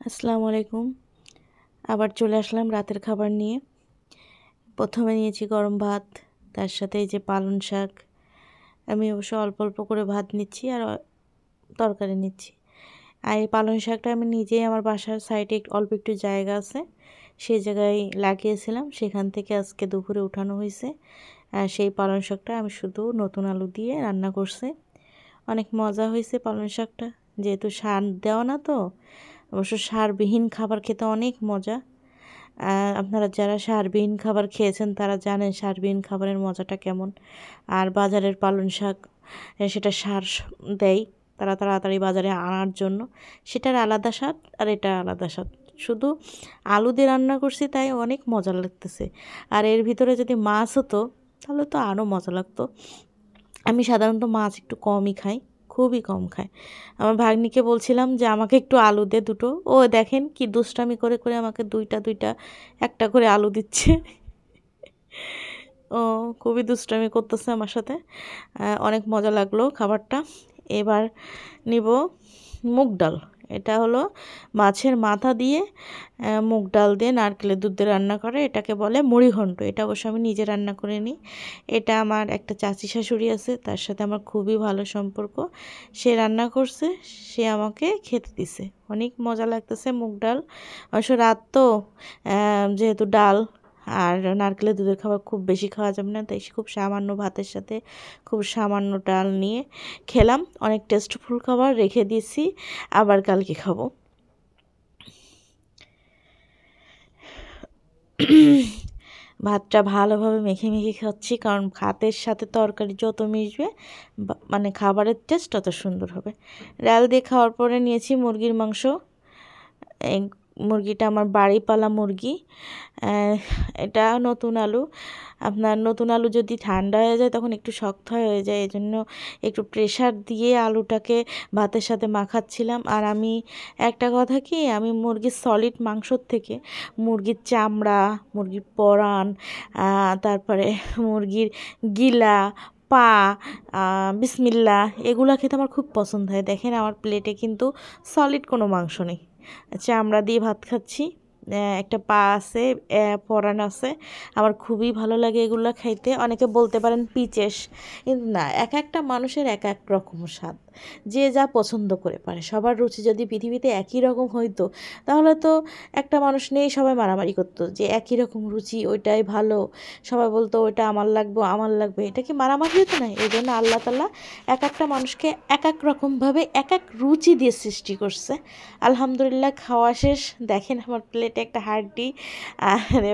আসসালামু আলাইকুম। আবার চলে আসলাম রাতের খাবার নিয়ে। প্রথমে নিয়েছি গরম ভাত, তার সাথে এই যে পালং শাক। আমি অবশ্য অল্প অল্প করে ভাত নিচ্ছি আর তরকারি নিচ্ছি। আর এই পালং শাকটা আমি নিজেই আমার বাসার সাইডে অল্প একটু জায়গা আছে, সেই জায়গায় লাগিয়েছিলাম। সেখান থেকে আজকে দুপুরে উঠানো হয়েছে। আর সেই পালং শাকটা আমি শুধু নতুন আলু দিয়ে রান্না করছি। অনেক মজা হয়েছে পালং শাকটা, যেহেতু সার দেওয়া না তো। অবশ্য সারবিহীন খাবার খেতে অনেক মজা। আপনারা যারা সারবিহীন খাবার খেয়েছেন তারা জানেন সারবিহীন খাবারের মজাটা কেমন। আর বাজারের পালং শাক সেটা সার দেয় তারা তাড়াতাড়ি বাজারে আনার জন্য, সেটার আলাদা স্বাদ আর এটা আলাদা স্বাদ। শুধু আলু দিয়ে রান্না করছি তাই অনেক মজা লাগতেছে। আর এর ভিতরে যদি মাছ হতো তাহলে তো আরও মজা লাগতো। আমি সাধারণত মাছ একটু কমই খাই, খুবই কম খাই। আমার ভাগ্নিকে বলছিলাম যে আমাকে একটু আলু দে দুটো। ও দেখেন কি দুষ্টামি করে করে আমাকে দুইটা দুইটা একটা করে আলু দিচ্ছে। ও খুবই দুষ্টামি করতেছে আমার সাথে। অনেক মজা লাগলো খাবারটা। এবার নিব মুগ ডাল। এটা হলো মাছের মাথা দিয়ে মুগ ডাল দিয়ে নারকেলের দুধ দিয়ে রান্না করে, এটাকে বলে মুড়িঘণ্ট। এটা অবশ্য আমি নিজে রান্না করে নিই। এটা আমার একটা চাচি শাশুড়ি আছে, তার সাথে আমার খুবই ভালো সম্পর্ক। সে রান্না করছে, সে আমাকে খেতে দিছে। অনেক মজা লাগতেছে মুগ ডাল। অবশ্য রাত তো, যেহেতু ডাল আর নারকেলের দুধের খাবার খুব বেশি খাওয়া যাবে না, তাই খুব সামান্য ভাতের সাথে খুব সামান্য ডাল নিয়ে খেলাম। অনেক টেস্টফুল খাবার রেখে দিয়েছি, আবার কালকে খাবো। ভাতটা ভালোভাবে মেখে মেখে খাচ্ছি, কারণ ভাতের সাথে তরকারি যত মিশবে মানে খাবারের টেস্ট তত সুন্দর হবে। ডাল দিয়ে খাওয়ার পরে নিয়েছি মুরগির মাংস। এই মুরগিটা আমার বাড়ি পালা মুরগি। এটা নতুন আলু। আপনার নতুন আলু যদি ঠান্ডা হয়ে যায় তখন একটু শক্ত হয়ে যায়, এই জন্য একটু প্রেশার দিয়ে আলুটাকে ভাতের সাথে মাখাচ্ছিলাম। আর আমি একটা কথা কি, আমি মুরগির সলিড মাংসর থেকে মুরগির চামড়া, মুরগির পরান, তারপরে মুরগির গিলা, পা, বিসমিল্লা, এগুলো খেতে আমার খুব পছন্দ হয়। দেখেন আমার প্লেটে কিন্তু সলিড কোনো মাংস নেই, চামড়া দিয়ে ভাত খাচ্ছি। একটা পা আছে, পরান আছে। আমার খুবই ভালো লাগে এগুলো খাইতে। অনেকে বলতে পারেন পিচেস, কিন্তু না, এক একটা মানুষের এক এক রকম স্বাদ, যে যা পছন্দ করে পারে। সবার রুচি যদি পৃথিবীতে একই রকম হইতো তাহলে তো একটা মানুষ নেই, সবাই মারামারি করতো যে একই রকম রুচি ওইটাই ভালো। সবাই বলতো ওইটা আমার লাগবে আমার লাগবে, এটা কি মারামারি হতো না? এই জন্য আল্লাহ তাআলা এক একটা মানুষকে এক এক রকমভাবে এক এক রুচি দিয়ে সৃষ্টি করছে। আলহামদুলিল্লাহ খাওয়া শেষ। দেখেন আমার প্লেটে একটা হাড্ডি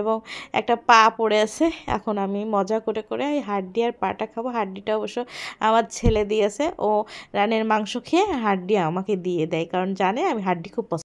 এবং একটা পা পড়ে আছে। এখন আমি মজা করে করে এই হাড্ডি আর পাটা খাবো। হাড্ডিটা অবশ্য আমার ছেলে দিয়েছে, ও রানের মাংস খেয়ে হাড্ডি আমাকে দিয়ে দেয়, কারণ জানে আমি হাড্ডি খুব পছন্দ।